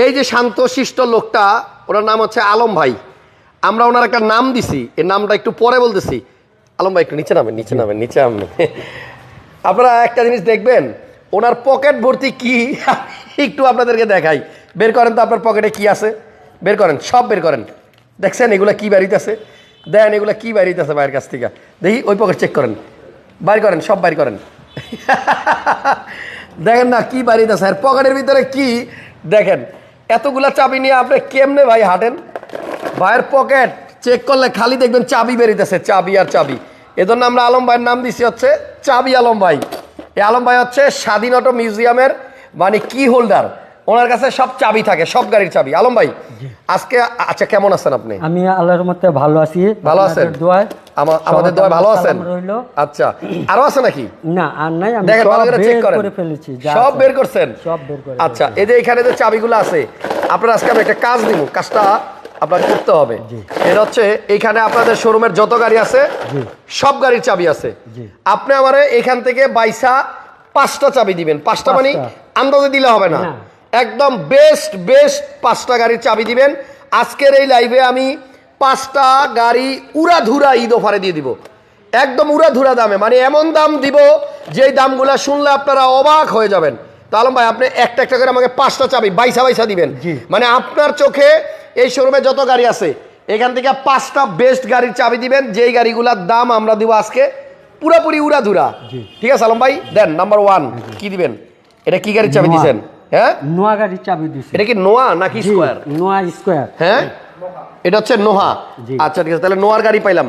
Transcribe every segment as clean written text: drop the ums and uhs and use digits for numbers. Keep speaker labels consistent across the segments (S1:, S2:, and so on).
S1: এই যে শান্তশিষ্ট লোকটা, ওনার নাম হচ্ছে আলম ভাই। আমরা ওনার একটা নাম দিছি, এই নামটা একটু পরে বলতেছি। আলম ভাই একটু নিচে নামেন, নিচে নামেন, নিচে নামেন। আপনারা একটা জিনিস দেখবেন, ওনার পকেট ভর্তি কি একটু আপনাদেরকে দেখাই। বের করেন তো আপনার পকেটে কি আছে, বের করেন, সব বের করেন। দেখছেন এগুলা কি বাড়িতেছে, দেন এগুলা কি বাড়িতেছে ভাইয়ের কাছ থেকে। দেখি ওই পকেট চেক করেন, বাইর করেন, সব বাইর করেন। দেখেন না কি বাড়িতেছে, আর পকেটের ভিতরে কি দেখেন। এতগুলা চাবি নিয়ে আপনি কেমনে ভাই হাঁটেন? ভাইয়ের পকেট চেক করলে খালি দেখবেন চাবি বেরিতেছে, চাবি আর চাবি। এজন্য আমরা আলম ভাইয়ের নাম দিছি হচ্ছে চাবি আলম ভাই। এই আলম ভাই হচ্ছে স্বাধীন অটো মিউজিয়ামের মানে কি হোল্ডার। ওনার কাছে সব চাবি থাকে, সব গাড়ির চাবি। আলম ভাই আজকে আচ্ছা কেমন আছেন আপনি?
S2: আমি আল্লাহর মতে ভালো আছি।
S1: ভালো আছেন?
S2: দোয়ায়
S1: আমাদের দোয়ায় ভালো আছেন। আচ্ছা আরো আছে নাকি?
S2: না আর নাই, আমি
S1: দেখেন ভালো করে চেক করেন,
S2: করে ফেলেছি,
S1: সব বের করছেন,
S2: সব বের করে।
S1: আচ্ছা এই যে এখানে যে চাবিগুলো আছে, আপনার আজকে আমি একটা কাজ দিব, কাজটা আপনার করতে হবে। এটা হচ্ছে এইখানে আপনাদের শোরুমের যত গাড়ি আছে সব গাড়ির চাবি আছে। আপনি আমারে এখান থেকে বাইসা 5টা চাবি দিবেন। 5টা মানে আন্দাজে দিলে হবে না, একদম বেস্ট বেস্ট 5টা গাড়ির চাবি দিবেন। আজকের এই লাইভে আমি 5টা গাড়ি উড়াধুরা ঈদ অফারে দিয়ে দিব, একদম উড়াধুরা দামে, মানে এমন দাম দিব যেই দামগুলা শুনলে আপনারা অবাক হয়ে যাবেন। তো আলম ভাই আপনি একটা একটা করে আমাকে 5টা চাবি বাইসা বাইসা দিবেন। মানে আপনার চোখে এই শোরুমে যত গাড়ি আছে এখান থেকে 5টা বেস্ট গাড়ির চাবি দিবেন, যেই গাড়িগুলোর দাম আমরা দিব আজকে পুরাপুরি উড়াধুরা। ঠিক আছে আলম ভাই দেন। নাম্বার 1 কি দিবেন? এটা কি গাড়ির চাবি দিবেন? হ্যাঁ
S2: নোয়া গাড়ির চাবি দিছি।
S1: এটা কি নোয়া নাকি স্কয়ার?
S2: নোয়া স্কয়ার।
S1: হ্যাঁ এটা হচ্ছে নোহা। আচ্ছা ঠিক আছে, তাহলে নোয়ার গাড়ি পাইলাম।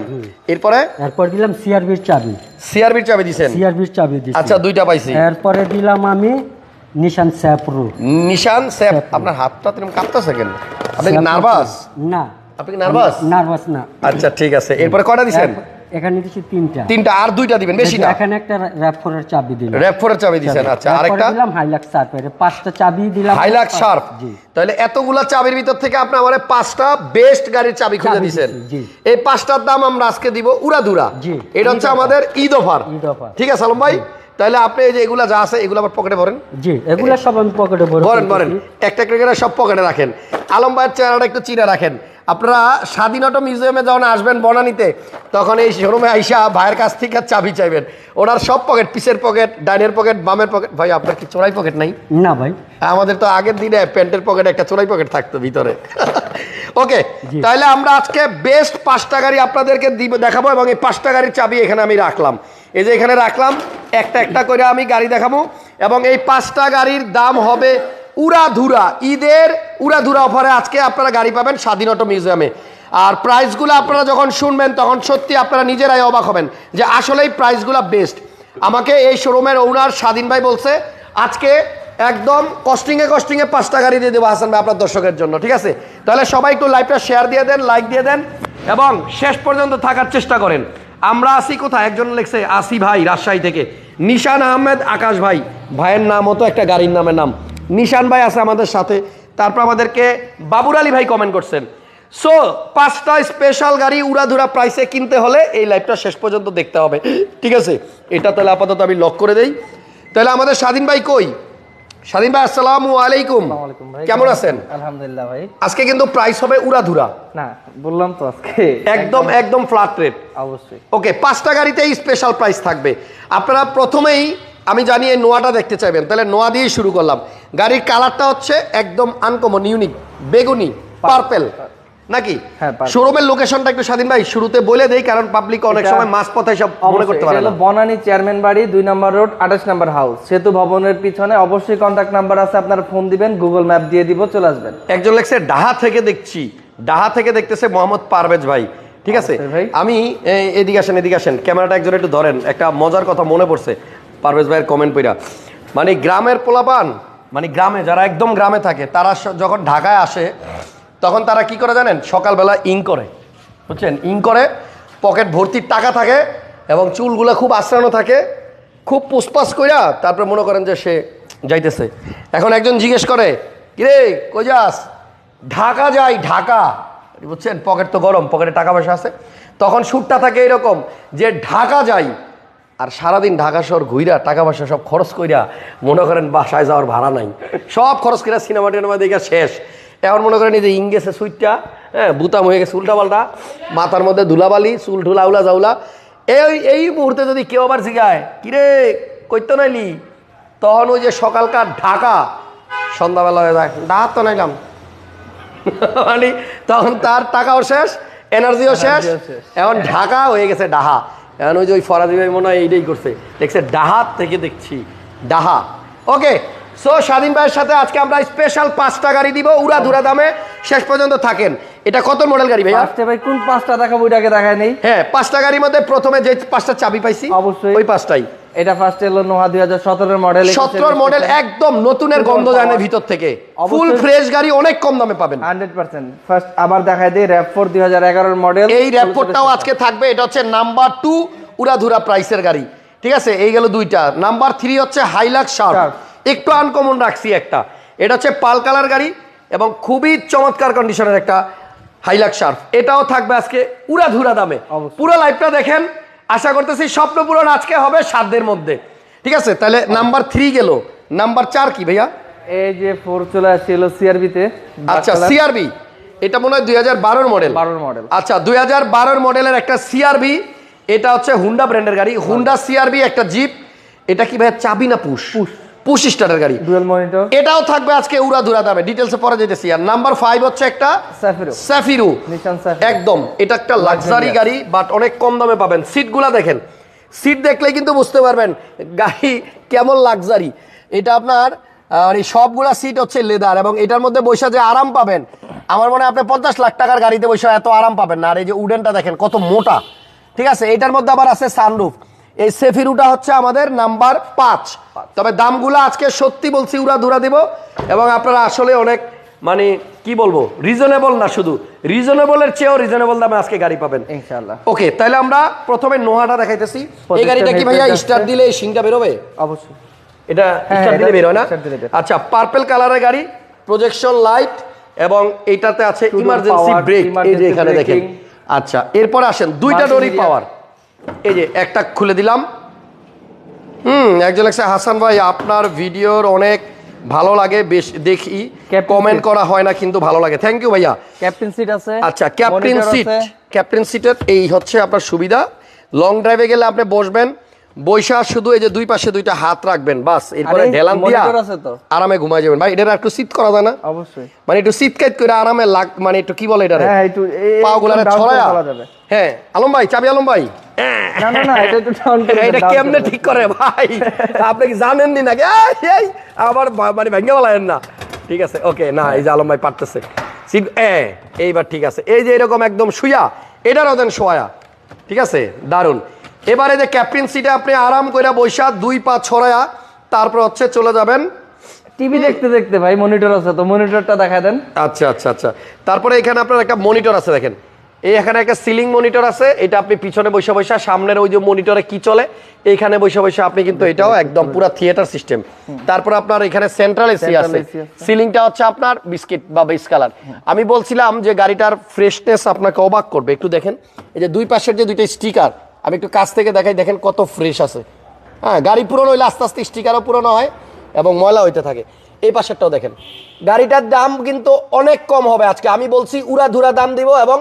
S1: এরপর
S2: দিলাম সিআরবির চাবি।
S1: সিআরবির চাবি দিছেন?
S2: সিআরবির চাবি দিছি।
S1: আচ্ছা 2টা পাইছি।
S2: এরপরে দিলাম আমি নিশান স্যাপ্রো।
S1: নিশান স্যাপ। আপনার হাতটা তুমি কাঁপতেছে কেন? আপনি কি নার্ভাস?
S2: না
S1: আপনি কি নার্ভাস?
S2: নার্ভাস না।
S1: আচ্ছা ঠিক আছে, এরপরে কয়টা দিছেন?
S2: এখানে দিছি 3টা।
S1: 3টা আর 2টা দিবেন, বেশি না।
S2: এখানে একটা র‍্যাপ4 চাবি দিলাম।
S1: র‍্যাপ4 চাবি দিছেন। আচ্ছা আরেকটা
S2: দিলাম হাইলাক্স শার্প। এর 5টা চাবি দিলাম
S1: হাইলাক্স শার্প। তাহলে এতগুলা চাবির ভিতর থেকে আপনি আমারে 5টা বেস্ট গাড়ির চাবি খুঁজে দিবেন। এই 5টার দাম আমরা আজকে দিব উড়াধুরা। এটা হচ্ছে আমাদের ঈদ অফার। ঠিক আছে আলম ভাই, তাহলে আপনি এই যে এগুলা যা আছে এগুলো আবার পকেটে ভরেন।
S2: জি এগুলা সব আমি পকেটে ভরেন।
S1: একটা একটা করে সব পকেটে রাখেন। আলম ভাইয়ের চেহারাটা একটু চিনে রাখেন। আপনারা স্বাধীন অটো মিউজিয়ামে যখন আসবেন বনানীতে, তখন এই শোরুমে আইসা ভাইয়ের কাছ থেকে চাবি চাইবেন। ওনার সব পকেট, পিসের পকেট, ডাইনের পকেট, বামের পকেট। ভাই আপনার কি চোরাই পকেট নাই?
S2: না ভাই,
S1: আমাদের তো আগের দিনে প্যান্টের পকেটে একটা চোরাই পকেট থাকতো ভিতরে। ওকে, তাহলে আমরা আজকে বেস্ট 5টা গাড়ি আপনাদেরকে দেখাবো, এবং এই 5টা গাড়ির চাবি এখানে আমি রাখলাম। এই যে এখানে রাখলাম, একটা একটা করে আমি গাড়ি দেখাবো, এবং এই 5টা গাড়ির দাম হবে উড়াধুরা। ঈদের উড়াধুরা অফারে আজকে আপনারা গাড়ি পাবেন স্বাধীন অটো মিউজিয়ামে। আর প্রাইসগুলো আপনারা যখন শুনবেন তখন সত্যি আপনারা নিজেরাই অবাক হবেন যে আসলেই প্রাইসগুলো বেস্ট। আমাকে এই শোরুমের ওনার স্বাধীন ভাই বলছে আজকে একদম কস্টিংয়ে 5টা গাড়ি দিয়ে দেবো হাসান ভাই আপনার দর্শকের জন্য। ঠিক আছে, তাহলে সবাই একটু লাইভটা শেয়ার দিয়ে দেন, লাইক দিয়ে দেন, এবং শেষ পর্যন্ত থাকার চেষ্টা করেন। আমরা আসি কোথায়? একজন লিখছে আসি ভাই রাজশাহী থেকে, নিশান আহমেদ আকাশ ভাই। ভাইয়ের নাম হতো একটা গাড়ির নামের নাম নিশান ভাই আছে আমাদের সাথে। তারপর আমাদেরকে বাবুর আলী ভাই কমেন্ট করছেন। সো 5টা স্পেশাল গাড়ি উড়াধুরা প্রাইসে কিনতে হলে এই লাইভটা শেষ পর্যন্ত দেখতে হবে। ঠিক আছে, এটা তাহলে আপাতত আমি লক করে দেই। তাহলে আমাদের স্বাধীন ভাই কই? স্বাধীন ভাই আসসালামু আলাইকুম, কেমন আছেন?
S3: আলহামদুলিল্লাহ ভাই।
S1: আজকে কিন্তু প্রাইস হবে উড়াধুরা।
S3: না বললাম তো আজকে
S1: একদম একদম ফ্ল্যাট রেট।
S3: অবশ্যই।
S1: ওকে, 5টা গাড়িতেই স্পেশাল প্রাইস থাকবে। আপনারা প্রথমেই আমি জানি এই নোয়াটা দেখতে চাইবেন, তাহলে নোয়া দিয়েই শুরু করলাম। গাড়ির কালারটা হচ্ছে একদম আনকমন, ইউনিক, বেগুনি পার্পেল নাকি? শোরুমের লোকেশনটা একটু স্বাধীন ভাই শুরুতে বলে দেই, কারণ পাবলিক অনেক সময় মাছ পথে সব মনে করতে পারে না।
S3: বনানী চেয়ারম্যান বাড়ি 2 নম্বর রোড 28 নম্বর হাউস, সেতু ভবনের পিছনে। অবশ্যই কন্টাক্ট নাম্বার আছে, আপনারা ফোন দিবেন, গুগল ম্যাপ দিয়ে দিব, চলে আসবেন।
S1: একজন লেখছে ডাহা থেকে দেখছি, ডাহা থেকে দেখতেছে মোহাম্মদ পারভেজ ভাই। ঠিক আছে, আমি এদিকে আসেন, ক্যামেরাটা একজন একটু ধরেন। একটা মজার কথা মনে পড়ছে পারভেজ ভাইয়ের কমেন্ট পড়া। মানে গ্রামের পোলাপান, মানে গ্রামে যারা একদম গ্রামে থাকে, তারা যখন ঢাকায় আসে তখন তারা কি করে জানেন? সকালবেলা ইং করে, বুঝছেন, ইং করে, পকেট ভর্তি টাকা থাকে, এবং চুলগুলো খুব আশ্রানো থাকে, খুব পুসপাস কইরা তারপরে মনে করেন যে সে যাইতেছে। এখন একজন জিজ্ঞেস করে, কিরে কই যাস? ঢাকা যাই, ঢাকা। বুঝছেন, পকেট তো গরম, পকেটে টাকা পয়সা আছে। তখন সুরটা থাকে এরকম যে ঢাকা যাই, আর সারাদিন ঢাকা শহর ঘুইরা টাকা পয়সা সব খরচ কইরা মনে করেন বাসায় যাওয়ার ভাড়া নাই, সব খরচ কইরা সিনেমা টিনেমা দেখে শেষ। এখন মনে করেন এই যে ইংগেছে সুইটটা, হ্যাঁ বুতাম হয়ে গেছে উল্টা পাল্টা, মাথার মধ্যে ধুলাবালি, চুল ঢুলা উলা জাউলা। এই মুহূর্তে যদি কেউ আবার জিগায় কিরে কইতো নাইলি, তখন ওই যে সকালকার ঢাকা সন্ধ্যাবেলা হয়ে যায় ডাহাত তো নাইলাম মানে তখন তার টাকাও শেষ, এনার্জিও শেষ, এখন ঢাকা হয়ে গেছে ডাহা। এখন ওই যে ওই ফরাজি ভাই মনে হয় এইটাই করছে, দেখছে ডাহাত থেকে দেখছি ডাহা। ওকে, সো স্বাধীন ভাইয়ের সাথে আজকে আমরা স্পেশাল 5টা গাড়ি দিব উড়া ধুরা দামে, শেষ পর্যন্ত থাকেন। এটা কত মডেল গাড়ি ভাইয়া?
S3: ফার্স্টে ভাই কোন 5টা দেখাবো ওইটাকে দেখায় নেই।
S1: হ্যাঁ 5টা গাড়ির মধ্যে প্রথমে যে 5টা চাবি পাইছি
S3: অবশ্যই
S1: ওই 5টাই।
S3: এটা ফার্স্টে হলো নোহা 2017 মডেল,
S1: 17 মডেল, একদম নতুনের গন্ধ যায় না ভিতর থেকে, ফুল ফ্রেশ গাড়ি, অনেক কম দামে পাবেন
S3: 100%। ফার্স্ট আবার দেখায় দেই RAV4 2011 মডেল।
S1: এই RAV4টাও আজকে থাকবে, এটা হচ্ছে নাম্বার 2 উড়াধুরা প্রাইসের গাড়ি, ঠিক আছে? এই গেল 2টা। নাম্বার 3 হচ্ছে হাইলাক্স শার্প, একটু আনকমন রাখছি একটা, এটা হচ্ছে পাল কালার গাড়ি এবং খুবই চমৎকার কন্ডিশনের একটা হাইলাক্স শার্প, এটাও থাকবে আজকে উড়াধুরা দামে। পুরো লাইভটা দেখেন, আশা করতেছি স্বপ্ন পূরণ আজকে হবে সাধ্যের মধ্যে, ঠিক আছে? তাহলে নাম্বার 3 গেল। নাম্বার 4 কি ভাইয়া?
S3: এই যে 4 চলে আসছিল সিআরবি তে।
S1: আচ্ছা সিআরবি, এটা মনে হয় 2012 মডেল।
S3: 12 মডেল।
S1: আচ্ছা 2012 মডেলের একটা সিআরবি, এটা হচ্ছে হুন্ডা ব্র্যান্ডের গাড়ি, হুন্ডা সিআরবি একটা জিপ। এটা কি ভাইয়া চাবি না পুশ? পুশ স্টার্টের গাড়ি,
S3: ডুয়াল মনিটর।
S1: এটাও থাকবে আজকে উড়াধুরা দামে, ডিটেইলসে পরে যেতেছি। আর নাম্বার 5 হচ্ছে একটা সাফিরো,
S3: নিশান সাফিরো,
S1: একদম এটা একটা লাক্সারি গাড়ি, বাট অনেক কম দামে পাবেন। সিটগুলা দেখেন, সিট দেখলেই কিন্তু বুঝতে পারবেন গাড়ি কেমন লাক্সারি। এটা আপনার মানে সবগুলা সিট হচ্ছে লেদার, এবং এটার মধ্যে বসে যে আরাম পাবেন, আমার মনে হয় আপনি 50 লাখ টাকার গাড়িতে বসে এত আরাম পাবেন না। আর এই যে উডেনটা দেখেন কত মোটা, ঠিক আছে? এটার মধ্যে আবার আছে সানরুফ। এই সেফিরুটা হচ্ছে আমাদের নাম্বার 5। তবে দামগুলো আজকে সত্যি বলছি উড়াধুরা দিব, এবং আপনারা আসলে অনেক মানে কি বলবো রিজনেবল না, শুধু রিজনেবলের চেয়েও রিজনেবল দামে আজকে গাড়ি পাবেন
S3: ইনশাআল্লাহ।
S1: ওকে, তাহলে আমরা প্রথমে নোহাটা দেখাইতেছি। এই গাড়িটা কি ভাইয়া স্টার্ট দিলে এই সিংটা বেরোবে?
S3: অবশ্যই
S1: এটা স্টার্ট দিলে বের হয় না? আচ্ছা পার্পল কালারের গাড়ি, প্রজেকশন লাইট, এবং এইটাতে আছে ইমার্জেন্সি ব্রেক, এই যে এখানে দেখেন। আচ্ছা এরপর আসেন, 2টা ডোরি পাওয়ার, এই যে একটা খুলে দিলাম। একজন লাগছে হাসান ভাই আপনার ভিডিওর অনেক ভালো লাগে, বেশ দেখি, কমেন্ট করা হয় না কিন্তু ভালো লাগে। থ্যাংক ইউ ভাইয়া।
S3: ক্যাপ্টেন সিট আছে।
S1: আচ্ছা ক্যাপ্টেন সিট, ক্যাপ্টেন সিটের এই হচ্ছে আপনার সুবিধা, লং ড্রাইভে গেলে আপনি বসবেন, বৈশা শুধু এই যে দুই পাশে 2টা হাত রাখবেন, বাস, এরপরে ঢেলান দিয়া আরামে ঘুমায় যাবেন। ভাই এটা একটু সিট করা যায় না?
S3: অবশ্যই,
S1: মানে একটু সিট কাইট করে আরামে মানে একটু কি বলে এটা,
S3: হ্যাঁ একটু
S1: পাগুলারে ছড়ায়া। হ্যাঁ আলম ভাই, চাবি আলম ভাই,
S3: না না না এটা একটু ডাউন করে,
S1: এটা কেমনে ঠিক করে ভাই? আপনি কি জানেন নি নাকি? এই আবার মানে ভেঙে বলেন না, ঠিক আছে? ওকে, না এই যে আলম ভাই পারতেছে সিট, এইবার ঠিক আছে। এই যে এরকম একদম শুয়া, এটারও দেন শোয়া, ঠিক আছে? দারুন। এবারে যে ক্যাপ্টেন সিটে আপনি আরাম করে বৈশা 2 পা ছড়ায়া তারপর হচ্ছে চলে যাবেন
S3: টিভি দেখতে দেখতে। ভাই মনিটর আছে তো, মনিটরটা দেখায় দেন।
S1: আচ্ছা আচ্ছা আচ্ছা, তারপরে এখানে আপনার একটা মনিটর আছে দেখেন, এই এখানে একটা সিলিং মনিটর আছে, এটা আপনি পিছনে বসে বসে সামনের ওই যে মনিটরে কি চলে এইখানে বসে বসে আপনি কিন্তু এটাও একদম পুরো থিয়েটার সিস্টেম। তারপর আপনার এখানে সেন্ট্রাল এসি আছে, সিলিংটা হচ্ছে আপনার বিস্কিট বা বেস কালার। আমি বলছিলাম যে গাড়িটার ফ্রেশনেস আপনাকে অবাক করবে, একটু দেখেন এই যে দুই পাশের যে 2টা স্টিকার, আমি একটু কাছ থেকে দেখাই, দেখেন কত ফ্রেশ আছে। হ্যাঁ গাড়ি পুরনো হইলে আস্তে আস্তে স্টিকারও পুরনো হয় এবং ময়লা হইতে থাকে। এই পাশেরটাও দেখেন, গাড়িটার দাম কিন্তু অনেক কম হবে আজকে, আমি বলছি উড়াধুরা দাম দিব, এবং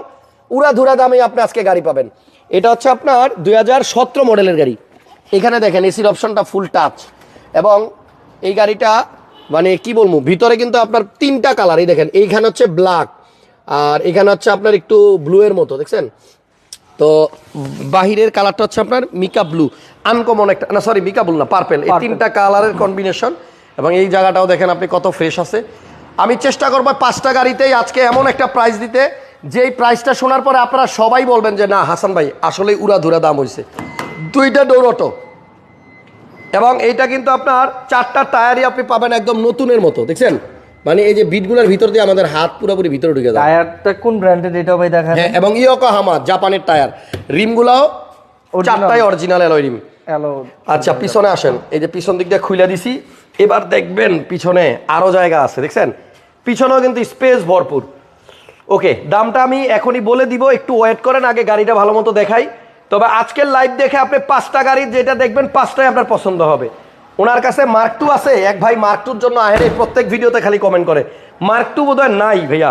S1: উড়াধুরা দামে আপনি আজকে গাড়ি পাবেন। এটা হচ্ছে আপনার 2017 মডেলের গাড়ি। এখানে দেখেন এসির অপশনটা ফুল টাচ, এবং এই গাড়িটা মানে কি বলবো, ভিতরে কিন্তু আপনার 3টা কালার, এই দেখেন এইখানে হচ্ছে ব্ল্যাক, আর এখানে হচ্ছে আপনার একটু ব্লু এর মতো, দেখছেন তো? বাহিরের কালারটা হচ্ছে আপনার মিকা ব্লু, আনকমন একটা, না সরি মিকা ব্লু না, পার্পেল, এই 3টা কালারের কম্বিনেশন। এবং এই জায়গাটাও দেখেন আপনি কত ফ্রেশ আছে। আমি চেষ্টা করবো 5টা গাড়িতেই আজকে এমন একটা প্রাইস দিতে, যেই প্রাইসটা শোনার পরে আপনারা সবাই বলবেন যে না হাসান ভাই আসলে উড়াধুরা দাম হয়েছে। 2টা ডোর অটো, এবং এইটা কিন্তু আপনার 4টা টায়ারই আপনি পাবেন একদম নতুনের মতো, দেখছেন? মানে এই যে বিটগুলোর ভিতর দিয়ে আমাদের হাত পুরোপুরি ভিতরে ঢুকে যায়।
S3: টায়ারটা কোন ব্র্যান্ডের এটাও ভাই দেখান।
S1: হ্যাঁ, এবং ইয়োকোহামা জাপানের টায়ার, রিমগুলাও 4টাই অরিজিনাল অ্যালয় রিম। আচ্ছা পিছনে আসেন, এই যে পিছন দিক দিয়ে খুলে দিছি, এবার দেখবেন পিছনে আরো জায়গা আছে, দেখছেন? পিছনেও কিন্তু স্পেস ভরপুর। ওকে, দামটা আমি এখনই বলে দিব, একটু ওয়েট করেন, আগে গাড়িটা ভালো মতো দেখাই, তবে আজকের লাইভ দেখে আপনি 5টা গাড়ি যেটা দেখবেন 5টাই আপনার পছন্দ হবে। ওনার কাছে মার্ক 2 আছে, এক ভাই মার্ক 2-র জন্য আহেরে প্রত্যেক ভিডিওতে খালি কমেন্ট করে। মার্ক 2 বোধহয় নাই ভাইয়া।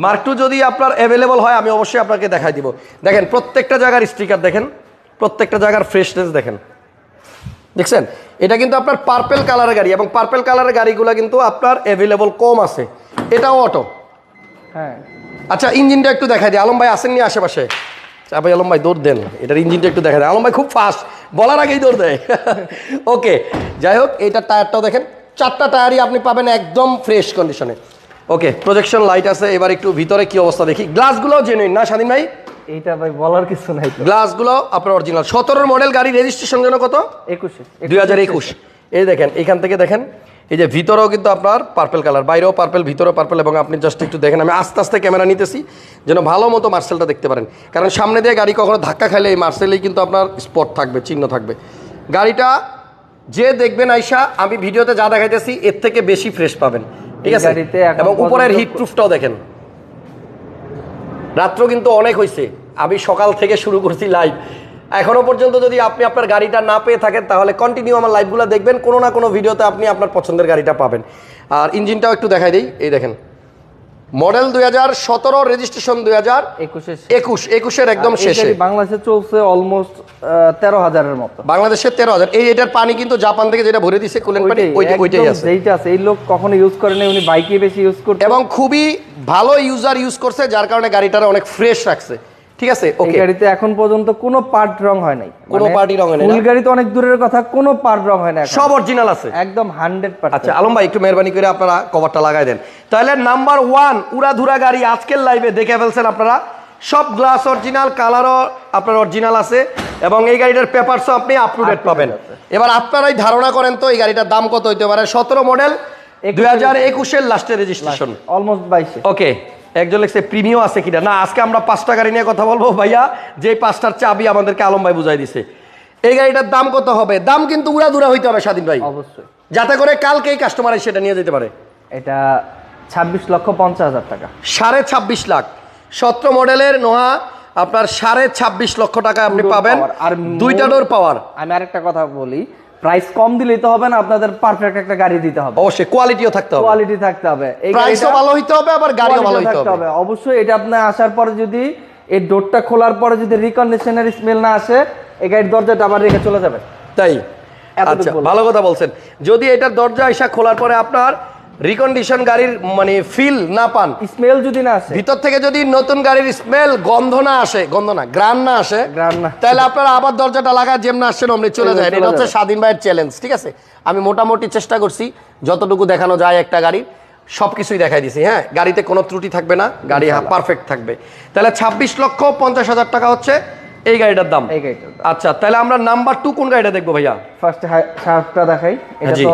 S1: মার্ক 2 যদি আপনার অ্যাভেলেবল হয় আমি অবশ্যই আপনাকে দেখাই দিব। দেখেন প্রত্যেকটা জায়গার স্টিকার দেখেন, প্রত্যেকটা জায়গার ফ্রেশনেস দেখেন, দেখছেন? এটা কিন্তু আপনার পার্পেল কালারের গাড়ি, এবং পার্পেল কালারের গাড়িগুলো কিন্তু আপনার অ্যাভেলেবল কম আছে। এটাও অটো।
S3: হ্যাঁ,
S1: আচ্ছা ইঞ্জিনটা একটু দেখাই দিই। আলম ভাই আসেননি আশেপাশে? ভাই আলম ভাই দৌড় দেন, এটার ইঞ্জিনটা একটু দেখা দেয়। আলম ভাই খুব ফাস্ট, বলার আগেই দৌড় দেয়। ওকে, যাই হোক এইটার টায়ারটাও দেখেন, 4টা টায়ারই আপনি পাবেন একদম ফ্রেশ কন্ডিশনে। ওকে, প্রজেকশন লাইট আছে। এবার একটু ভিতরে কি অবস্থা দেখি। গ্লাসগুলোও জেনুইন না স্বাধীন ভাই?
S3: এইটা ভাই বলার কিছু নাই তো।
S1: গ্লাসগুলো আপনার অরিজিনাল। 17 মডেল গাড়ি, রেজিস্ট্রেশন যেন কত? 2021। এই দেখেন এখান থেকে দেখেন, এই যে ভিতরেও কিন্তু আপনার পার্পেল কালার, বাইরেও পার্পেল, ভিতরেও পার্পেল। এবং আপনি জাস্ট একটু দেখেন, আমি আস্তে আস্তে ক্যামেরা নিতেছি যেন ভালো মতো মার্সেলটা দেখতে পারেন, কারণ সামনে দিয়ে গাড়ি কখনো ধাক্কা খাইলে এই মার্সেলেই কিন্তু আপনার স্পট থাকবে, চিহ্ন থাকবে। গাড়িটা যে দেখবেন আইসা, আমি ভিডিওতে যা দেখাইতেছি এর থেকে বেশি ফ্রেশ পাবেন, ঠিক আছে? এবং উপরের হিট প্রুফটাও দেখেন। রাত্র কিন্তু অনেক হয়েছে, আমি সকাল থেকে শুরু করছি লাইভ, এখনো পর্যন্ত যদি আপনি আপনার গাড়িটা না পেয়ে থাকেন তাহলে কন্টিনিউ আমার লাইভগুলো দেখবেন, কোনো না কোনো ভিডিওতে আপনি আপনার পছন্দের গাড়িটা পাবেন। আর ইঞ্জিনটাও একটু দেখাই দিই। এই দেখেন মডেল 2017, রেজিস্ট্রেশন 2021 একদম শেষে।
S3: বাংলাদেশে চলছে অলমোস্ট 13,000-এর মতো।
S1: বাংলাদেশে 13,000। এটার পানি কিন্তু জাপান থেকে যেটা ভরে দিছে কুলেন্ট পানি, ওইটাই আছে।
S3: এইটা আছে, এই লোক কখনো ইউজ করে না, উনি বাইকে বেশি ইউজ করতে,
S1: এবং খুবই ভালো ইউজার ইউজ করছে, যার কারণে গাড়িটার অনেক ফ্রেশ রাখছে, ঠিক আছে? ওকে,
S3: গাড়িতে এখন পর্যন্ত কোনো পার্ট রং হয় নাই,
S1: কোনো পার্টি রং হয় না।
S3: ফুল গাড়ি তো অনেক দূরের কথা, কোনো পার্ট রং হয় না,
S1: সব অরিজিনাল আছে
S3: একদম 100%।
S1: আচ্ছা আলম ভাই একটু মেহরবানি করে আপনারা কভারটা লাগাই দেন। তাহলে নাম্বার 1 উড়াধুরা গাড়ি আজকের লাইভে দেখে ফেলছেন আপনারা। সব গ্লাস অরিজিনাল, কালারও আপনার অরিজিনাল আছে, এবং এই গাড়িটার পেপারসও আপনি আপ টু ডেট পাবেন। এবার আপনারাই ধারণা করেন তো এই গাড়িটার দাম কত হইতে পারে? 17 মডেল, 2021-এর লাস্টের রেজিস্ট্রেশন,
S3: অলমোস্ট 22।
S1: ওকে, একজন লিখছে প্রিমিয়াম আছে কিনা। না, আজকে আমরা 5টা গাড়ি নিয়ে কথা বলবো ভাইয়া, যে 5টার চাবি আমাদেরকে আলম ভাই বুঝাই দিছে। এই গাড়িটার দাম কত হবে? দাম কিন্তু উড়াধুরা হইতে হবে স্বাধীন ভাই,
S3: অবশ্যই,
S1: যাতে করে কালকেই কাস্টমার সেটা নিয়ে যেতে পারে।
S3: এটা 26,50,000 টাকা,
S1: 26.5 লাখ। 17 মডেলের নোহা আপনার 26.5 লক্ষ টাকা আপনি পাবেন,
S3: আর
S1: 2টা ডোর পাওয়ার।
S3: আমি আরেকটা কথা বলি, প্রাইস কম দিলেই তো হবে না, আপনাদের পারফেক্ট একটা গাড়ি দিতে হবে,
S1: অবশ্যই কোয়ালিটিও থাকতে হবে,
S3: কোয়ালিটি থাকতে হবে, এই
S1: প্রাইসও ভালো হইতে হবে, আবার গাড়িও ভালো হইতে হবে।
S3: অবশ্যই এটা আপনি আসার পরে যদি এই ডোরটা খোলার পরে যদি রিকন্ডিশনের স্মেল না আসে, এই গাড়ির দরজাটা আবার রেখে চলে যাবে।
S1: তাই? আচ্ছা, ভালো কথা বলছেন। যদি এটার দরজা এসে খোলার পরে আপনার রিকন্ডিশন গাড়ির মানে ফিল না পান,
S3: স্মেল যদি না আসে,
S1: ভিতর থেকে যদি নতুন গাড়ির স্মেল, গন্ধ না আসে, গন্ধ না গ্রান না আসে, তাহলে আপনারা আবার দরজাটা লাগা যেমন আসছেন অমনি চলে যায়। এটা হচ্ছে স্বাধীন ভাইয়ের চ্যালেঞ্জ, ঠিক আছে? আমি মোটামুটি চেষ্টা করছি যতটুকু দেখানো যায় একটা গাড়ির, সবকিছুই দেখাই দিছি। হ্যাঁ, গাড়িতে কোনো ত্রুটি থাকবে না, গাড়ি পারফেক্ট থাকবে। তাহলে 26,50,000 টাকা হচ্ছে এই গাড়িটার দাম। আচ্ছা, তাহলে আমরা নাম্বার 2 কোন গাড়িটা দেখবো ভাইয়া?
S3: ফার্স্টে শার্পটা দেখাই। এটা তো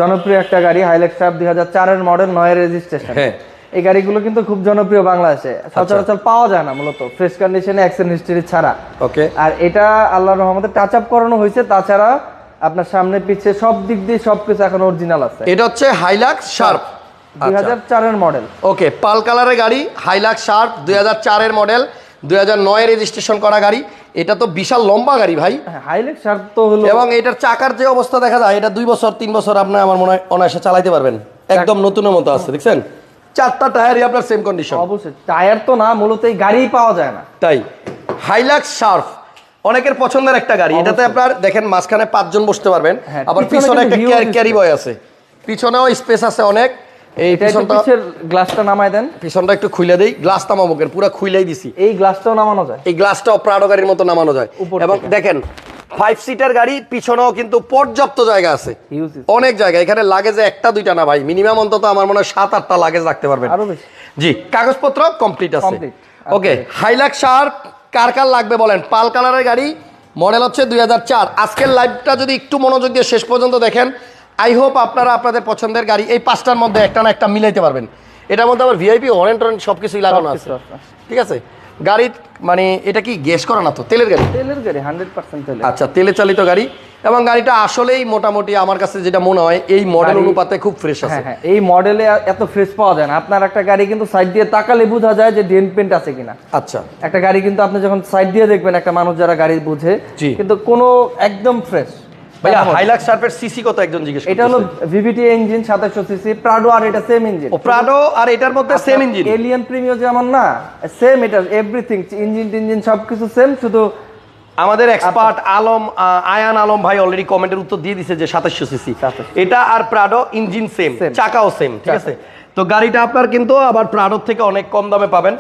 S3: জনপ্রিয় একটা গাড়ি, হাইলেক্স শার্প, 2004-এর মডেল, 9-এর রেজিস্ট্রেশন।
S1: হ্যাঁ,
S3: এই গাড়িগুলো কিন্তু খুব জনপ্রিয় বাংলাদেশে, সচরাচর পাওয়া যায় না, মূলত ফ্রেশ কন্ডিশনে, অ্যাক্সিডেন্ট হিস্ট্রি ছাড়া।
S1: ওকে,
S3: আর এটা আল্লাহর রহমতে টাচ আপ করানো হয়েছে, তাছাড়া আপনার সামনে পিছে সব দিক দিয়ে সবকিছু এখন অরিজিনাল আছে।
S1: এটা হচ্ছে হাইলাক্স শার্প,
S3: 2004-এর মডেল।
S1: ওকে, পাল কালারের গাড়ি, হাইলাক্স শার্প, 2004-এর মডেল, 2009-এ রেজিস্ট্রেশন করা গাড়ি। এটা তো বিশাল লম্বা গাড়ি ভাই,
S3: হাইলাক্স শার্প তো হলো।
S1: এবং এটার চাকার যে অবস্থা দেখা যায়, এটা 2 বছর 3 বছর আপনি আমার মনে হয় অনায়াসে চালাইতে পারবেন, একদম নতুনের মতো আছে। দেখছেন 4টা টায়ারই আপনার সেম কন্ডিশন।
S3: অবশ্যই, টায়ার তো না, মূলত এই গাড়িই পাওয়া যায় না।
S1: তাই হাইলাক্স শার্প অনেকের পছন্দের একটা গাড়ি। এটাতে আপনার দেখেন মাঝখানে 5 জন বসতে পারবেন, আবার পিছনে একটা ক্যারি বয় আছে, পিছনেও স্পেস আছে অনেক। এই
S3: পিছনের গ্লাসটা নামায় দেন,
S1: পিছনটা একটু খুলে দেই, গ্লাস নামাবো, পুরো খুলেই দিছি।
S3: এই গ্লাসটাও নামানো যায়,
S1: এই গ্লাসটাও প্রাডো গাড়ির মতো নামানো যায়। এবং দেখেন 5 সিটার গাড়ি, পিছনেও কিন্তু পর্যাপ্ত জায়গা আছে, অনেক জায়গা। এখানে লাগেজে 1টা 2টা না ভাই, মিনিমাম অন্তত আমার মনে হয় 7-8টা লাগেজ রাখতে পারবেন।
S3: আরো বেশি।
S1: জি, কাগজপত্র কমপ্লিট আছে। ওকে, হাইলাক্স শার্প কার কার লাগবে বলেন? পাল কালারের গাড়ি, মডেল হচ্ছে 2004। আজকের লাইভটা যদি একটু মনোযোগ দিয়ে শেষ পর্যন্ত দেখেন, আই হোপ আপনারা আপনাদের পছন্দের গাড়ি এই 5টার মধ্যে একটা না একটা মিলাইতে পারবেন। এটার মধ্যে আবার ভিআইপি ওয়ারেন্ট সবকিছুই লাগানো আছে, ঠিক আছে? গাড়ির মানে এটা কি গ্যাস করা না তো, তেলের গাড়ি?
S3: তেলের গাড়ি 100% তেলের।
S1: আচ্ছা, তেলে চালিত গাড়ি, এবং গাড়িটা আসলেই মোটামুটি আমার কাছে যেটা মনে হয় এই মডেল অনুপাতে খুব ফ্রেশ আছে।
S3: হ্যাঁ, এই মডেলে এত ফ্রেশ পাওয়া যায় না। আপনার একটা গাড়ি কিন্তু সাইড দিয়ে তাকালে বোঝা যায় যে ডেন্ট পেন্ট আছে কিনা।
S1: আচ্ছা,
S3: একটা গাড়ি কিন্তু আপনি যখন সাইড দিয়ে দেখবেন, একটা মানুষ যারা গাড়ি বুঝে,
S1: জি।
S3: কিন্তু কোনো একদম ফ্রেশ।
S1: ভাইয়া হাইলাক্স শার্পের সিসি কত একজন জিজ্ঞেস
S3: এটা হলো ভিভিটি ইঞ্জিন 2700 সিসি, প্রাডো আর এটা সেম ইঞ্জিন।
S1: ও প্রাডো আর এটার মধ্যে সেম ইঞ্জিন?
S3: এলিয়ান প্রিমিয়ার যেমন না, সেম এটা এভরিথিং, ইঞ্জিন সবকিছু সেম, শুধু
S1: আমাদের এক্সপার্ট আলম আয়ান আলম ভাই অলরেডি কমেন্টের উত্তর দিয়ে দিছে যে 2700 সিসি। এটা আর প্রাডো ইঞ্জিন সেম, চাকাও সেম, ঠিক আছে? তো গাড়িটা আপনার কিন্তু আবার প্রাডোর থেকে অনেক কম দামে পাবেন।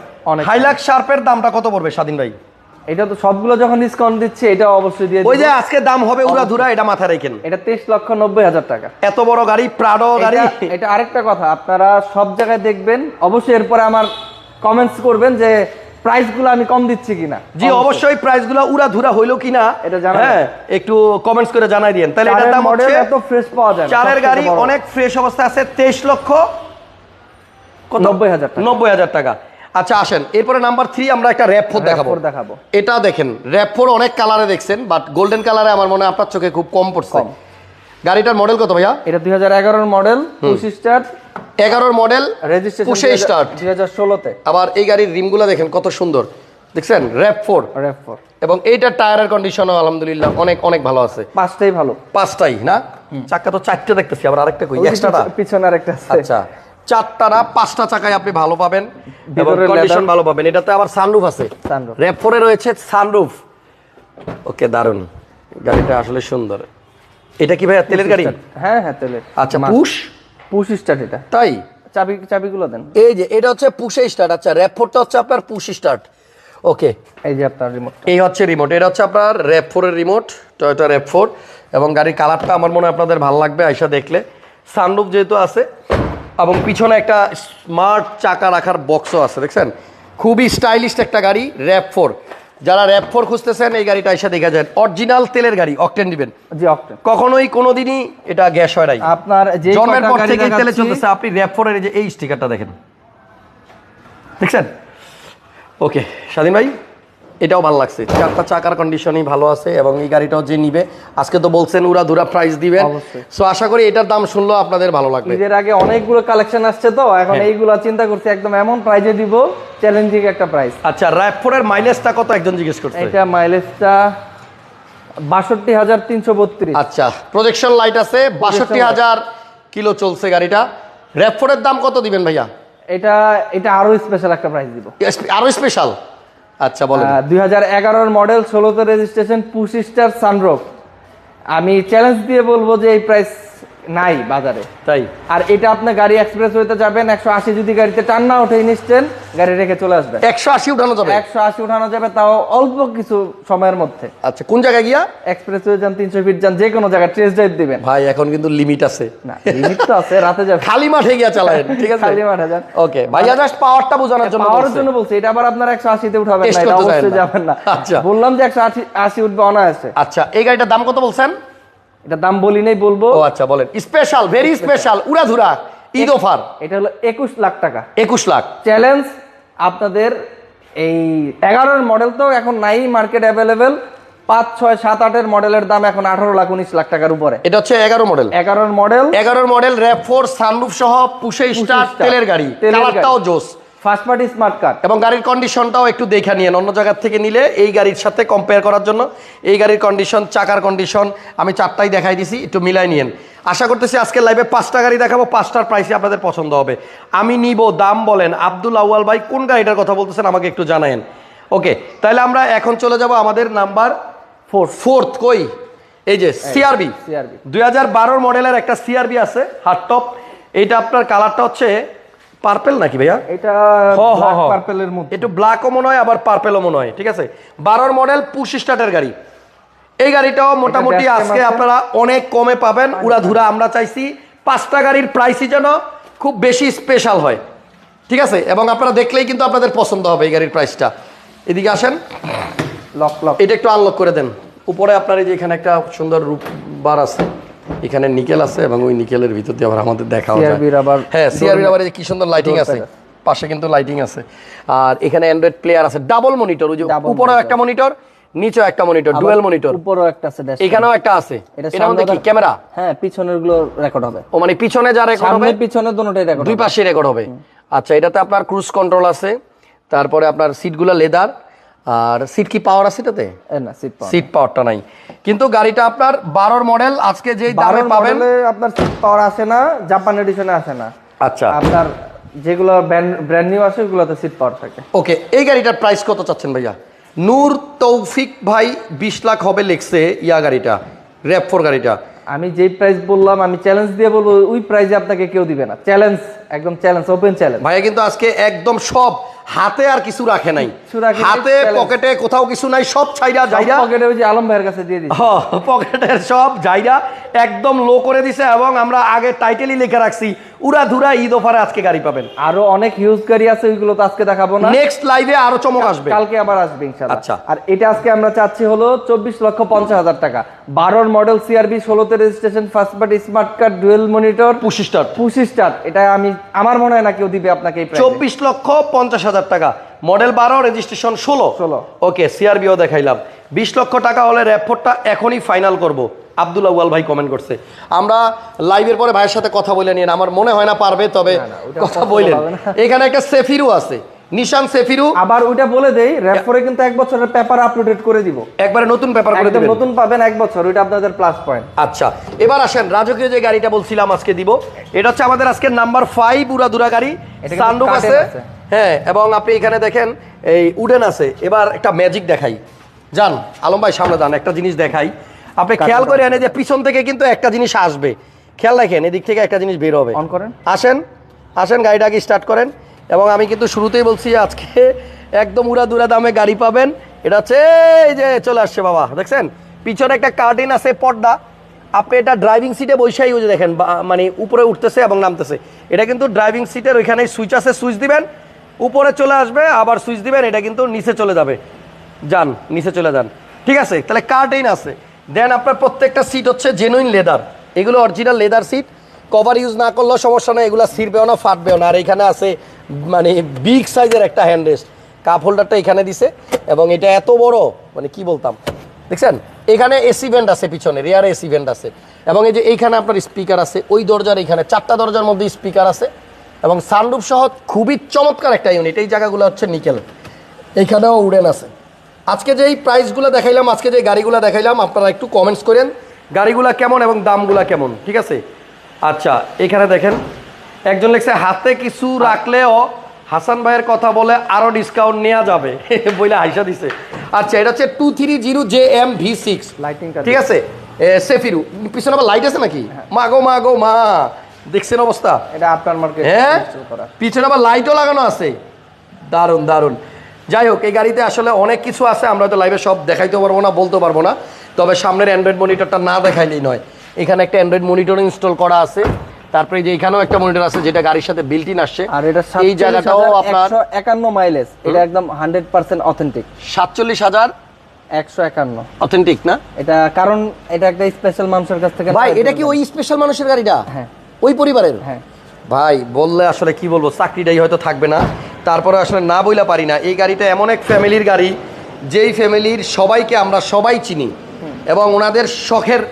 S1: হাইলাক্স শার্পের দামটা কত পড়বে স্বাধীন ভাই?
S3: এটা তো সবগুলো যখন ডিসকাউন্ট দিচ্ছে, এটা অবশ্যই দিয়ে
S1: ওই যে আজকে দাম হবে উড়াধুরা, এটা মাথায় রাখেন।
S3: এটা 23,90,000 টাকা।
S1: এত বড় গাড়ি, প্রাডো গাড়ি।
S3: এটা আরেকটা কথা, আপনারা সব জায়গায় দেখবেন, অবশ্যই এরপরে আমার কমেন্টস করবেন যে প্রাইসগুলো আমি কম দিচ্ছি কিনা।
S1: জি অবশ্যই, প্রাইসগুলো উড়াধুরা হইলো কিনা
S3: এটা জানাবেন।
S1: হ্যাঁ, একটু কমেন্টস করে জানাই দিয়েন। তাহলে এটার দাম
S3: মডেল
S1: হচ্ছে
S3: এত ফ্রেশ পাওয়া যায় না।
S1: চারের গাড়ি অনেক ফ্রেশ অবস্থায় আছে, 23,90,000 90,000 টাকা। আচ্ছা আসেন, এরপরে নাম্বার 3 আমরা একটা RAV4 দেখাবো। এটা দেখেন, RAV4 অনেক কালারে দেখছেন, বাট গোল্ডেন কালারে আমার মনে হয় আপনার চোখে খুব কম পড়ছে। গাড়িটার মডেল কত ভাইয়া?
S3: এটা 2011 এর model, push start.
S1: 11 model,
S3: registration
S1: পুশে স্টার্ট
S3: 2016 তে।
S1: আবার এই গাড়ির রিমগুলো দেখেন কত সুন্দর, দেখছেন? RAV4। এবং এইটার টায়ারের কন্ডিশনও আলহামদুলিল্লাহ অনেক অনেক ভালো আছে।
S3: পাঁচটাই ভালো,
S1: পাঁচটাই না? চাকা তো 4টে দেখতেছি, আবার আরেকটা কই? এক্সট্রাটা
S3: পিছনে আরেকটা আছে।
S1: আচ্ছা, 4টা না 5টা চাকায় আপনি ভালো পাবেন, এবং
S3: ভিতরে
S1: কন্ডিশন
S3: leather।
S1: ভালো পাবেন। এটাতে আবার সানরুফ আছে,
S3: Sunroof।
S1: RAV4 এ রয়েছে সানরুফ। ওকে, দারুন, গাড়িটা আসলে সুন্দর। এটা কি ভাই তেলের গাড়ি?
S3: হ্যাঁ, তেলের।
S1: আচ্ছা,
S3: পুশ স্টার্ট এটা।
S1: তাই?
S3: চাবিগুলো দেন।
S1: এই যে এটা হচ্ছে পুশে স্টার্ট। আচ্ছা, RAV4টা হচ্ছে আপনার পুশ স্টার্ট। ওকে,
S3: এই যে আপনার রিমোট।
S1: এই হচ্ছে রিমোট। এটা হচ্ছে আপনার RAV4 এর রিমোট, টয়োটা RAV4। এবং গাড়ির কালারটা আমার মনে হয় আপনাদের ভালো লাগবে আইসা দেখলে। সানরুফ যেহেতু আছে, এবং পিছনে একটা স্মার্ট চাকা রাখার বক্সও আছে, দেখছেন? খুবই স্টাইলিশ একটা গাড়ি RAV4। যারা RAV4 খুঁজতেছেন এই গাড়িটা এসে দেখা যায়। অরিজিনাল তেলের গাড়ি, অকটেন দিবেন।
S3: জি, অকটেন।
S1: কখনোই কোনোদিনই এটা গ্যাস হয় নাই।
S3: আপনার যে
S1: জন্মের পর থেকেই তেলে চলতেছে। আপনি RAV4 এর যে এই স্টিকারটা দেখেন, দেখছেন? ওকে স্বাধীন ভাই, এটাও ভালো লাগছে। 4টা চাকার কন্ডিশনই ভালো আছে, এবং এই গাড়িটাও যে নিবে আজকে তো বলছেন উড়াধুরা প্রাইস দিবেন, সো আশা করি এটার দাম শুনলেও আপনাদের ভালো লাগবে।
S3: এর আগে অনেকগুলো কালেকশন আসছে, তো এখন এইগুলো চিন্তা করছি একদম এমন প্রাইজে দিব, চ্যালেঞ্জিং একটা প্রাইস।
S1: আচ্ছা, RAV4 এর মাইলেজটা কত একজন জিজ্ঞেস করছে?
S3: এটা মাইলেজটা 62,332।
S1: আচ্ছা, প্রজেকশন লাইট আছে, 62,000 কিলো চলছে গাড়িটা। RAV4 এর দাম কত দিবেন ভাইয়া?
S3: এটা আরো স্পেশাল একটা প্রাইস দিব।
S1: আরো স্পেশাল? আচ্ছা বলেন।
S3: 2011 এর মডেল, 16 তে রেজিস্ট্রেশন, পুশ স্টার, সানরুফ। আমি চ্যালেঞ্জ দিয়ে বলবো যে এই প্রাইস নাই বাজারে।
S1: তাই?
S3: আর এটা আপনি গাড়ি এক্সপ্রেস হইতে যাবেন, 180 যদি গাড়িতে টান না ওঠে ইনস্ট্যান্ট গাড়ি রেখে চলে আসবেন।
S1: 180 উঠানো যাবে?
S3: 180 উঠানো যাবে, তাও অল্প কিছু সময়ের মধ্যে।
S1: আচ্ছা, কোন জায়গায় গিয়া?
S3: এক্সপ্রেস হয়ে যান, 300 ফিট যান, যে কোনো জায়গায় টেস্ট ড্রাইভ দিবেন।
S1: ভাই এখন কিন্তু লিমিট আছে।
S3: না, লিমিট তো আছে, রাতে যাবেন,
S1: খালি মাঠে গিয়া চালায়েন, ঠিক আছে?
S3: খালি মাঠে যান।
S1: ওকে, ভাইয়া জাস্ট পাওয়ারটা বোঝানোর জন্য
S3: পাওয়ার
S1: বলছে।
S3: জন্য বলছি। এটা আবার আপনার 180 তে উঠাবেন না,
S1: টেস্ট
S3: এটা
S1: করতে
S3: অবশ্যই
S1: যাবেন
S3: যাবেন না।
S1: আচ্ছা,
S3: বললাম যে 180 উঠবে অনায়াসে।
S1: আচ্ছা, এই গাড়িটার দাম কত বলছেন?
S3: এটা দাম বলি নাই, বলবো।
S1: ও আচ্ছা, বলেন। স্পেশাল, ভেরি স্পেশাল, উড়াধুরা ঈদ অফার।
S3: এটা হলো 21 লাখ টাকা।
S1: 21 লাখ
S3: চ্যালেঞ্জ আপনাদের। এই 11 এর মডেল তো এখন নাই মার্কেট অ্যাভেলেবেল। 5, 6, 7, 8 এর মডেলের দাম এখন 18 লাখ 19 লাখ টাকার উপরে।
S1: এটা হচ্ছে 11 মডেল।
S3: 11 এর মডেল
S1: RAV4 সানরুফ সহ পুশে স্টার্ট তেলের গাড়ি, কালারটাও জোস,
S3: ফার্স্ট পার্টি স্মার্ট কার্ড,
S1: এবং গাড়ির কন্ডিশনটাও একটু দেখে নিয়েন অন্য জায়গা থেকে নিলে এই গাড়ির সাথে কম্পেয়ার করার জন্য। এই গাড়ির কন্ডিশন, চাকার কন্ডিশন আমি 4টাই দেখাই দিছি, একটু মিলাই নিয়েন। আশা করতেছি আজকের লাইভে 5টা গাড়ি দেখাবো, 5টার প্রাইসই আপনাদের পছন্দ হবে। আমি নিব, দাম বলেন। আব্দুল আউয়াল ভাই কোন গাড়িটার কথা বলতেছেন আমাকে একটু জানায়েন। ওকে, তাহলে আমরা এখন চলে যাব আমাদের নাম্বার 4th। কই? এই যে সিআরবি 2012 মডেলের একটা সিআরবি আছে, হার্ডটপ। এইটা আপনার কালারটা হচ্ছে পার্পেল নাকি ভাইয়া?
S3: এটা ব্ল্যাক পার্পেলের মধ্যে,
S1: একটু ব্ল্যাকও মনে হয়, আবার পার্পেলও মনে হয়, ঠিক আছে? 12 মডেল পুশ স্টার্টের গাড়ি। এই গাড়িটাও মোটামুটি আজকে আপনারা অনেক কমে পাবেন, উড়াধুরা। আমরা চাইছি 5টা গাড়ির প্রাইসই যেন খুব বেশি স্পেশাল হয়, ঠিক আছে? এবং আপনারা দেখলেই কিন্তু আপনাদের পছন্দ হবে এই গাড়ির প্রাইসটা। এদিকে আসেন,
S3: লক
S1: এটা একটু আনলক করে দেন। উপরে আপনার এই যে এখানে একটা সুন্দর রূপ বার আছে, এখানে নিকেল আছে, এবং ওই নিকেলের ভিতর দিয়ে আবার আমাদের দেখা যায়। হ্যাঁ, সিআরবির আবার কি সুন্দর লাইটিং আছে, পাশে কিন্তু লাইটিং আছে, আর এখানে অ্যান্ড্রয়েড প্লেয়ার আছে, ডাবল মনিটর, ওই যে উপরেও একটা মনিটর নিচেও একটা মনিটর, ডুয়াল মনিটর,
S3: উপরেও একটা আছে,
S1: এখানেও একটা আছে। এটার মধ্যে কি ক্যামেরা?
S3: হ্যাঁ, পিছনের গুলো রেকর্ড হবে।
S1: ও মানে পিছনে যা রেকর্ড হবে
S3: সামনে পিছনে দুটোটাই রেকর্ড,
S1: দুই পাশে রেকর্ড হবে। আচ্ছা, এটাতে আপনার ক্রুজ কন্ট্রোল আছে, তারপরে আপনার সিটগুলো লেদার, আর সিট কি পাওয়ার আছে এটাতে?
S3: না,
S1: সিট পাওয়ারটা নাই, কিন্তু গাড়িটা আপনার 12 মডেল, আজকে যেই দামে পাবেন
S3: আপনার সিট পাওয়ার আসে না, জাপান এডিশনে আসে না।
S1: আচ্ছা,
S3: আপনার যেগুলো ব্র্যান্ড নিউ আসে ওগুলোতে সিট পাওয়ার থাকে।
S1: ওকে, এই গাড়িটার প্রাইস কত চাচ্ছেন ভাইয়া? নূর তৌফিক ভাই 20 লাখ হবে লিখছে ইয়া গাড়িটা, RAV4 গাড়িটা।
S3: আমি যেই প্রাইস বললাম, আমি চ্যালেঞ্জ দিয়ে বলবো ওই প্রাইসে আপনাকে কেউ দিবে না। চ্যালেঞ্জ, একদম চ্যালেঞ্জ, ওপেন চ্যালেঞ্জ।
S1: ভাইয়া কিন্তু আজকে একদম সব হাতে আর কিছু রাখে নাই, হাতে পকেটে কোথাও কিছু নাই, সব ছাইরা যাইরা
S3: পকেটে ওই যে আলম ভাইয়ের কাছে দিয়ে দিই,
S1: পকেটের সব যাইরা একদম লো করে দিছে, এবং আমরা আগে টাইটেলই লিখে রাখছি উড়াধুরা ঈদ অফারে আজকে গাড়ি পাবেন।
S3: আরো অনেক হিউজ গাড়ি আছে, ওইগুলো তো আজকে দেখাবো না,
S1: নেক্সট লাইভে আরো চমক আসবে,
S3: কালকে আবার আসবে ইনশাআল্লাহ।
S1: আচ্ছা,
S3: আর এটা আজকে আমরা চাচ্ছি হলো 24,50,000 টাকা, 12 মডেল সিআরবি, 16তে registration, first party smart card, dual monitor, push start. এটা আমি, আমার মনে হয় না কেউ দিবে আপনাকে এই প্রাইসে।
S1: 24,50,000 টাকা, মডেল 12, রেজিস্ট্রেশন 16। ওকে, সিআরবিও দেখাইলাম। 20 লক্ষ টাকা হলে RAV4টা এখনই ফাইনাল করব। আব্দুল আউয়াল ভাই কমেন্ট করছে, আমরা লাইভের পরে ভাইয়ের সাথে কথা বলে নিন, আমার মনে হয় না পারবে, তবে কথা বললেন। এখানে একটা সেফিরও আছে, নিশান সেফিরু।
S3: আবার ওইটা বলে দেই, RAV4 কিন্তু 1 বছরের পেপার আপডেট করে দিব,
S1: একবারে নতুন পেপার করে দিবেন,
S3: নতুন পাবেন 1 বছর, ওইটা আপনাদের প্লাস পয়েন্ট।
S1: আচ্ছা, এবার আসেন রাজকীয় যে গাড়িটা বলছিলাম আজকে দিব, এটা হচ্ছে আমাদের আজকে নাম্বার 5 উড়াধুরা গাড়ি, সানরুফ আছে, হ্যাঁ, এবং আপনি এখানে দেখেন এই উডেন আছে। এবার একটা ম্যাজিক দেখাই, যান আলম ভাই সামনে যান, একটা জিনিস দেখাই, আপনি খেয়াল করে আনে যে পিছন থেকে কিন্তু একটা জিনিস আসবে, খেয়াল রাখেন, এদিক থেকে একটা জিনিস বের হবে।
S3: অন করেন,
S1: আসেন আসেন, গাড়িটা আগে স্টার্ট করেন। এবং আমি কিন্তু শুরুতেই বলছি আজকে একদম উড়াধুরা দামে গাড়ি পাবেন। এটা হচ্ছে এই যে চলে আসছে বাবা, দেখছেন পিছনে একটা কার্টেন আছে, পর্দা, আপনি এটা ড্রাইভিং সিটে বসেই ওই যে দেখেন মানে উপরে উঠতেছে এবং নামতেছে, এটা কিন্তু ড্রাইভিং সিটের ওইখানে সুইচ আছে, সুইচ দিবেন উপরে চলে আসবে, আবার সুইচ দিবেন এটা কিন্তু নিচে চলে যাবে, যান নিচে চলে যান, ঠিক আছে। তাহলে কার্টেন আছে, দেন আপনার প্রত্যেকটা সিট হচ্ছে জেনুইন লেদার, এগুলো original leather seat, cover use না করলেও সমস্যা নেই, এগুলো ছিঁড়বেও না, ফাটবেও না। আর এখানে আছে মানে বিগ সাইজের একটা হ্যান্ড রেস্ট, কাপ হোল্ডারটা এখানে দিছে, এবং এটা এত বড় মানে কি বলতাম, দেখছেন এখানে এসি ভেন্ট আছে, পিছনে রিয়ার এসি ভেন্ট আছে, এবং এই যে এইখানে আপনার স্পিকার আছে, ওই দরজার এখানে 4টা দরজার মধ্যে স্পিকার আছে, এবং সানরুফ সহ খুবই চমৎকার একটা ইউনিট। এই জায়গাগুলো হচ্ছে নিকেল, এইখানেও উডেন আছে। আজকে যে এই প্রাইসগুলো দেখাইলাম, আজকে যে গাড়িগুলো দেখাইলাম, আপনারা একটু কমেন্টস করেন গাড়িগুলো কেমন এবং দামগুলো কেমন, ঠিক আছে। আচ্ছা, এখানে দেখেন একজন লিখছে হাতে কিছু রাখলেও হাসান ভাইয়ের কথা বলে আরো ডিসকাউন্ট নেওয়া যাবে বলে হাইসা দিছে। আচ্ছা, এটা হচ্ছে 230JM V6 লাইটিং, ঠিক আছে। সেফিরু পিছনে আবার লাইট আছে নাকি? মা গো মা, দেখছেন অবস্থা,
S3: এটা আপনার মার্কেট,
S1: হ্যাঁ, পিছনে আবার লাইটও লাগানো আছে, দারুন দারুন। যাই হোক, এই গাড়িতে আসলে অনেক কিছু আছে, আমরা তো লাইভে সব দেখাইতে পারবো না, বলতে পারবো না, তবে সামনের অ্যান্ড্রয়েড মনিটরটা না দেখাইলেই নয়। এখানে একটা অ্যান্ড্রয়েড মনিটর ইনস্টল করা আছে, তারপরে যে এখানেও একটা মনিটর আছে যেটা গাড়ির সাথে বিল্ট ইন আসছে,
S3: আর এটা
S1: এই জায়গাটাও আপনার
S3: 151 মাইলেজ, এটা একদম 100% অথেন্টিক।
S1: 47,151 অথেন্টিক না
S3: এটা, কারণ এটা একটা স্পেশাল মানুষের কাছ থেকে।
S1: ভাই এটা কি ওই স্পেশাল মানুষের গাড়িটা?
S3: হ্যাঁ,
S1: ওই পরিবারের।
S3: হ্যাঁ
S1: ভাই, বললে আসলে কি বলবো, চাকরিটাই হয়তো থাকবে না, তারপরে আসলে না বইলা পারি না। এই গাড়িটা এমন এক ফ্যামিলির গাড়ি, যেই ফ্যামিলির সবাইকে আমরা সবাই চিনি, এবং ওনাদের শখের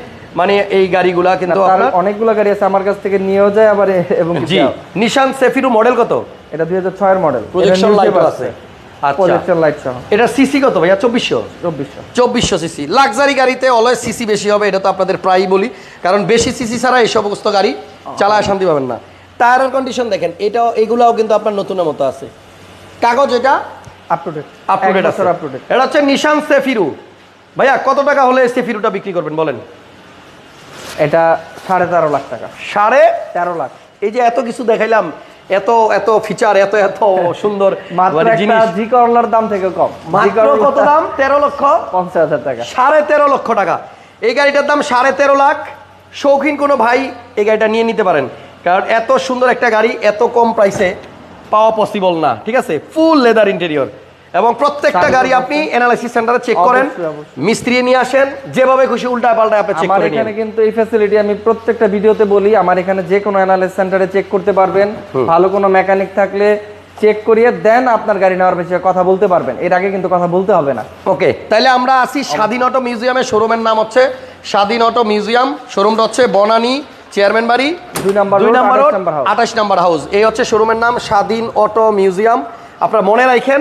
S1: মানে এই গাড়িগুলা কিন্তু
S3: অনেকগুলো গাড়ি আছে আমার কাছ থেকে নিয়েও যায় আবার, এবং
S1: জি নিশান সেফিরু মডেল কত?
S3: এটা 2006 এর মডেল,
S1: প্রজেকশন লাইট আছে, আচ্ছা
S3: প্রজেকশন লাইট সহ।
S1: এটা সিসি কত ভাইয়া? 2400 সিসি। লাক্সারি গাড়িতে অলওয়েজ সিসি বেশি হবে, এটা তো আপনাদের প্রায়ই বলি, কারণ বেশি সিসি ছাড়া এই সমস্ত গাড়ি চালায় শান্তি পাবেন না। টায়ারের কন্ডিশন দেখেন, এটাও এগুলাও কিন্তু আপনার নতুনের মতো আছে, কাগজ এটা
S3: আপ টু ডেট
S1: আছে। এটা হচ্ছে নিশান সেফিরু। ভাইয়া কত টাকা হলে সেফিরুটা বিক্রি করবেন বলেন?
S3: এটা 13.5 লাখ টাকা।
S1: 13.5 লাখ। এই যে এত কিছু দেখাইলাম, এত এত ফিচার, এত এত সুন্দর
S3: জিনিস, জি করলার দাম থেকে কম।
S1: মাত্র কত দাম? 13,50,000 টাকা। 13.5 লক্ষ টাকা এই গাড়িটার দাম। 13.5 লাখ। শৌখিন কোনো ভাই এই গাড়িটা নিয়ে নিতে পারেন, কারণ এত সুন্দর একটা গাড়ি এত কম প্রাইসে পাওয়া পসিবল না, ঠিক আছে। ফুল লেদার ইন্টেরিয়র, এবং প্রত্যেকটা গাড়ি আপনি অ্যানালাইসিস সেন্টারে চেক করেন, মিস্ত্রি নিয়ে আসেন, যেভাবে খুশি উল্টা পাল্টা আপনি চেক করে নিন।
S3: আমার এখানে কিন্তু এই ফ্যাসিলিটি আমি প্রত্যেকটা ভিডিওতে বলি, আমার এখানে যে কোনো অ্যানালাইসিস সেন্টারে চেক করতে পারবেন। ভালো কোনো মেকানিক থাকলে চেক করিয়ে দেন আপনার গাড়ি নেওয়ার বিষয়ে কথা বলতে পারবেন, এর আগে কিন্তু কথা বলতে হবে না।
S1: ওকে, তাহলে আমরা আছি স্বাধীন অটো মিউজিয়ামের শোরুমের নাম হচ্ছে স্বাধীন অটো মিউজিয়াম, শোরুমটা হচ্ছে বনানী চেয়ারম্যান বাড়ি
S3: 2 নম্বর
S1: 28 নম্বর হাউস। এই হচ্ছে শোরুমের নাম স্বাধীন অটো মিউজিয়াম, আপনারা মনে রাখেন।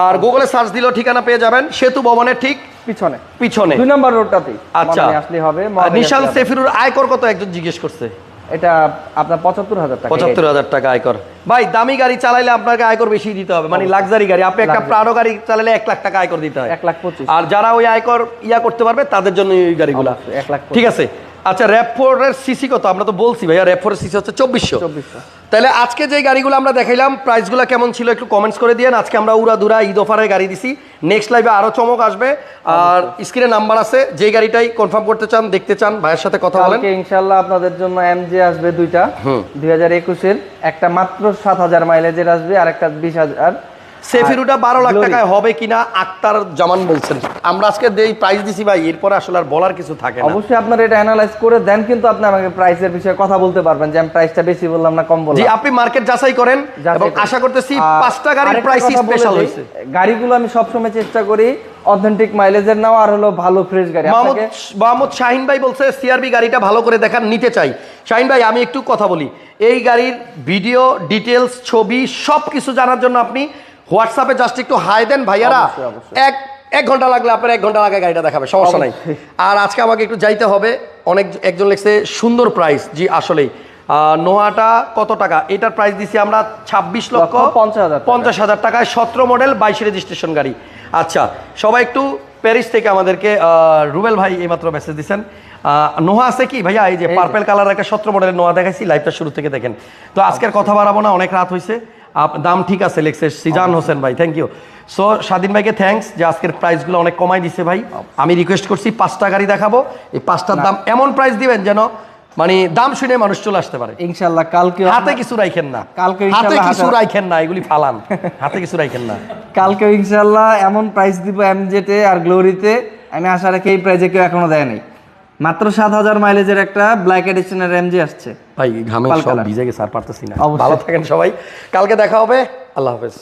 S1: আর গুগলে সার্চ দিলেও ঠিকানা পেয়ে যাবেন, সেতু ভবনের ঠিক
S3: পিছনে
S1: পিছনে
S3: 2 নম্বর রোডটাতেই।
S1: আচ্ছা,
S3: আসলে হবে।
S1: নিশান সেফিরুর আয়কর কত একজন জিজ্ঞেস করছে?
S3: এটা আপনার 75,000 টাকা।
S1: 75,000 টাকা আয়কর। ভাই দামি গাড়ি চালাইলে আপনাকে আয়কর বেশি দিতে হবে, মানে লাক্সারি গাড়ি। আপনি একটা প্রাডো গাড়ি চালালে 1 লাখ টাকা আয়কর দিতে হয়,
S3: 1,25,000।
S1: আর যারা ওই আয়কর করতে পারবে তাদের জন্য এই গাড়িগুলো
S3: 1,25,000।
S1: ঠিক আছে। আচ্ছা, RAV4 এর সিসি কত? আমরা তো বলছি ভাইয়া RAV4 এর সিসি হচ্ছে 2400। তাহলে আজকে যে গাড়িগুলো আমরা দেখাইলাম প্রাইসগুলো কেমন ছিল একটু কমেন্টস করে দিয়েন। আজকে আমরা উড়াধুরা ঈদ অফারের গাড়ি দিছি, নেক্সট লাইভে আরো চমক আসবে। আর স্ক্রিনে নাম্বার আছে, যে গাড়িটাই কনফার্ম করতে চান, দেখতে চান, ভাইয়ের সাথে কথা বলেন।
S3: কালকে ইনশাআল্লাহ আপনাদের জন্য এমজে আসবে দুইটা, 2021 এর একটা মাত্র 7,000 মাইলেজের আসবে, আর একটা 20,000।
S1: সেফিরুটা 12 লাখ টাকায় হবে কিনা আক্তার জামান বলছেন। আমরা আজকে যেই প্রাইস দিছি ভাই, এরপর আসলে আর বলার কিছু থাকে না।
S3: অবশ্যই আপনারা এটা অ্যানালাইজ করে দেন, কিন্তু আপনি আমাকে প্রাইসের বিষয়ে কথা বলতে পারবেন যে আমি প্রাইসটা বেশি বললাম না কম বললাম।
S1: জি, আপনি মার্কেট যাচাই করেন এবং আশা করতেছি 5টা গাড়ির প্রাইস স্পেশাল হইছে।
S3: গাড়িগুলো আমি সব সময় চেষ্টা করি অথেন্টিক মাইলেজের নাও, আর হলো ভালো ফ্রেশ গাড়ি।
S1: মোহাম্মদ শাহিন ভাই বলছে সিআরবি গাড়িটা ভালো করে দেখান, নিতে চাই। শাহিন ভাই আমি একটু কথা বলি, এই গাড়ির ভিডিও ডিটেলস ছবি সবকিছু জানার জন্য আপনি হোয়াটসঅ্যাপে জাস্ট একটু হাই দেন ভাইয়ারা। এক ঘন্টা লাগলে আপনার 1 ঘন্টা আগে গাড়িটা দেখাবে, সমস্যা নাই। আর আজকে আমাকে একটু যাইতে হবে, একজন লিখছে সুন্দর প্রাইস। জি আসলেই নোয়াটা কত টাকা? এটার প্রাইস দিছি আমরা 26,50,000 টাকায়, 17 মডেল 22 রেজিস্ট্রেশন গাড়ি। আচ্ছা, সবাই একটু প্যারিস থেকে আমাদেরকে রুবেল ভাই এইমাত্র মেসেজ দিচ্ছেন। নোহা আছে কি ভাইয়া? এই যে পার্পেল কালার একটা 17 মডেলের নোহা দেখাইছি, লাইভটা শুরু থেকে দেখেন। তো আজকের কথা বাড়াবো না, অনেক রাত হয়েছে। দাম ঠিক আছে লিখছে সিজান হোসেন ভাই, থ্যাংক ইউ। সো স্বাধীন ভাইকে থ্যাঙ্কস যে আজকের প্রাইসগুলো অনেক কমাই দিছে ভাই। আমি রিকোয়েস্ট করছি 5টা গাড়ি দেখাবো, এই 5টার দাম এমন প্রাইস দিবেন যেন মানে দাম শুনে মানুষ চলে আসতে পারে।
S3: ইনশাআল্লাহ কালকে
S1: হাতে কিছু রাখেন না,
S3: কালকে
S1: হাতে কিছু রাখেন না, এগুলি ফালান, হাতে কিছু রাখেন না।
S3: কালকে ইনশাআল্লাহ এমন প্রাইস দিব এমজেতে আর গ্লোরিতে, আমি আশা রাখি এই প্রাইসে কেউ এখনো দেয় নাই। মাত্র 7,000 মাইলেজের একটা ব্ল্যাক এডিশনের এমজি আসছে
S1: ভাই, ঘামে সব ভিজে গেছে আর পারতেছি না। ভালো থাকেন সবাই, কালকে দেখা হবে, আল্লাহ হাফেজ।